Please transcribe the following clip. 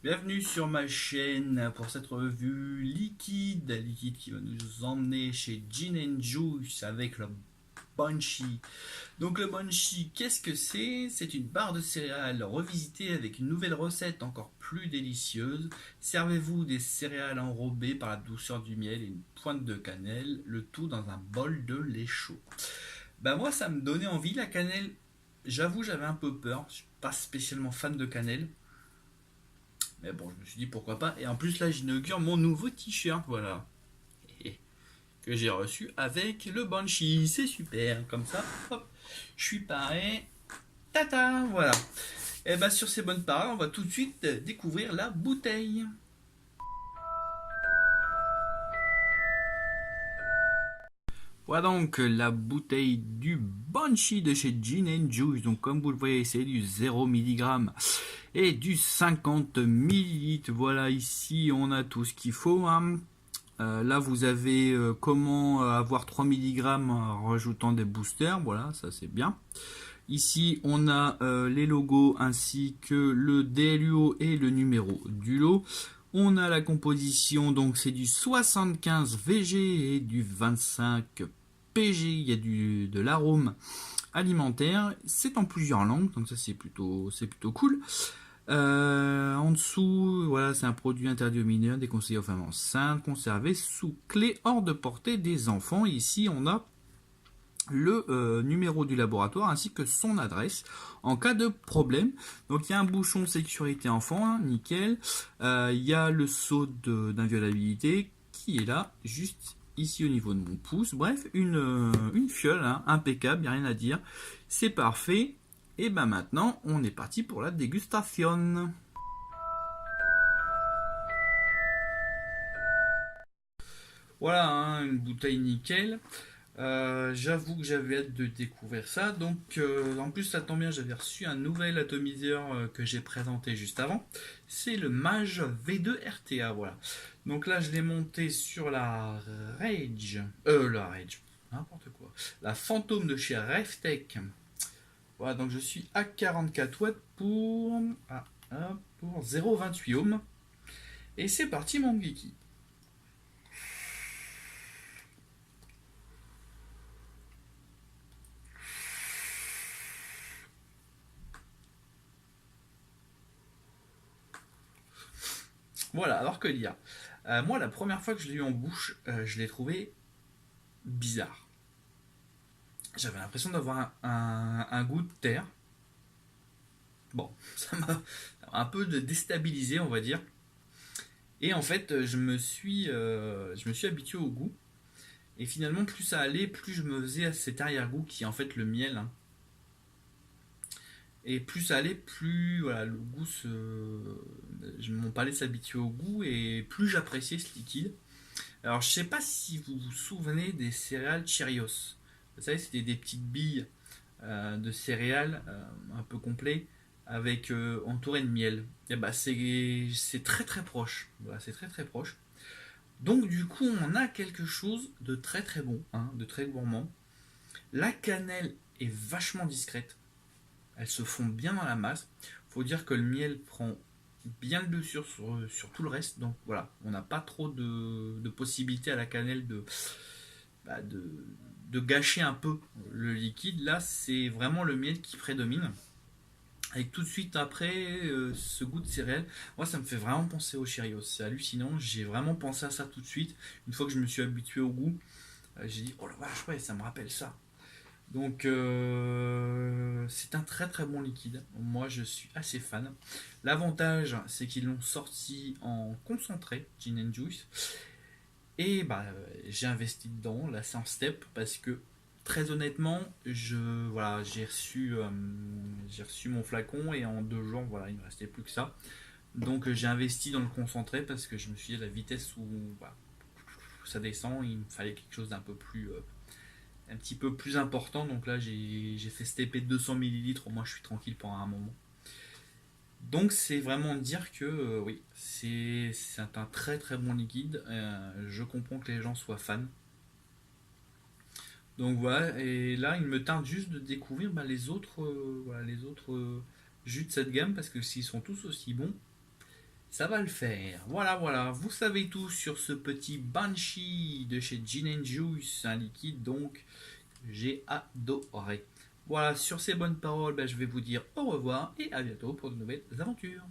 Bienvenue sur ma chaîne pour cette revue liquide, qui va nous emmener chez Gin Juice avec le Banshee. Donc le Banshee, qu'est-ce que c'est? C'est une barre de céréales revisitée avec une nouvelle recette encore plus délicieuse. Servez-vous des céréales enrobées par la douceur du miel et une pointe de cannelle, le tout dans un bol de lait chaud. Moi ça me donnait envie la cannelle. J'avoue j'avais un peu peur, je suis pas spécialement fan de cannelle. Mais bon, je me suis dit pourquoi pas. Et en plus, là, j'inaugure mon nouveau t-shirt, voilà. Que j'ai reçu avec le Banshee. C'est super. Comme ça, hop, je suis paré. Tata, voilà. Et sur ces bonnes paroles, on va tout de suite découvrir la bouteille. Voilà donc la bouteille du Banshee de chez Gin Juice. Donc comme vous le voyez, c'est du 0 mg et du 50 millilitres. Voilà, ici on a tout ce qu'il faut, hein. Là vous avez comment avoir 3 mg en rajoutant des boosters. Voilà, ça c'est bien. Ici on a les logos ainsi que le DLUO et le numéro du lot. On a la composition, donc c'est du 75 VG et du 25 PG. Il y a de l'arôme alimentaire. C'est en plusieurs langues, donc ça c'est plutôt cool. En dessous, voilà, c'est un produit interdit aux mineurs, déconseillé aux femmes enceintes, conservé sous clé hors de portée des enfants. Ici, on a le numéro du laboratoire ainsi que son adresse en cas de problème. Donc il y a un bouchon sécurité enfant, hein, nickel. Il y a le sceau d'inviolabilité qui est là, juste ici au niveau de mon pouce. Bref, une fiole, hein, impeccable, il n'y a rien à dire. C'est parfait. Et maintenant, on est parti pour la dégustation. Voilà, hein, une bouteille nickel. J'avoue que j'avais hâte de découvrir ça. Donc, en plus, ça tombe bien, j'avais reçu un nouvel atomiseur que j'ai présenté juste avant. C'est le Mage V2 RTA. Voilà. Donc là, je l'ai monté sur la Rage. La Rage. N'importe quoi. La Fantôme de chez Reftech. Voilà, donc je suis à 44 watts pour 0,28 ohms. Et c'est parti, mon geeky. Voilà, alors que dire. Moi, la première fois que je l'ai eu en bouche, je l'ai trouvé bizarre. J'avais l'impression d'avoir un goût de terre. Bon, ça m'a un peu déstabilisé, on va dire. Et en fait, je me suis habitué au goût. Et finalement, plus ça allait, plus je me faisais à cet arrière-goût qui est en fait le miel, hein. Et plus ça allait, plus voilà, le goût mon palais s'habituait au goût et plus j'appréciais ce liquide. Alors je sais pas si vous vous souvenez des céréales Cheerios. Vous savez, c'était des petites billes de céréales un peu complets avec entouré de miel. Et c'est très très proche. Voilà, c'est très très proche. Donc du coup, on a quelque chose de très très bon, hein, de très gourmand. La cannelle est vachement discrète. Elle se fond bien dans la masse. Faut dire que le miel prend bien le dessus sur tout le reste. Donc voilà, on n'a pas trop de possibilités à la cannelle bah, de, de gâcher un peu le liquide. Là, c'est vraiment le miel qui prédomine. Avec tout de suite après ce goût de céréales, moi ça me fait vraiment penser aux Cheerios. C'est hallucinant, j'ai vraiment pensé à ça tout de suite. Une fois que je me suis habitué au goût, j'ai dit oh la vache, ouais, ça me rappelle ça. Donc c'est un très très bon liquide. Moi je suis assez fan. L'avantage c'est qu'ils l'ont sorti en concentré, Gin and Juice. Et j'ai investi dedans, là c'est en step parce que très honnêtement, voilà, j'ai reçu mon flacon et en 2 jours, voilà, il ne me restait plus que ça. Donc j'ai investi dans le concentré parce que je me suis dit à la vitesse où voilà, ça descend, il me fallait quelque chose d'un peu plus un petit peu plus important. Donc là, j'ai fait stepper 200 millilitres. Moi, je suis tranquille pendant un moment. Donc, c'est vraiment dire que oui, c'est un très très bon liquide. Je comprends que les gens soient fans. Donc voilà, et là, il me tarde juste de découvrir les autres jus de cette gamme parce que s'ils sont tous aussi bons, Ça va le faire. Voilà, voilà. Vous savez tout sur ce petit Banshee de chez Gin Juice, un liquide donc j'ai adoré. Voilà, sur ces bonnes paroles, ben, je vais vous dire au revoir et à bientôt pour de nouvelles aventures.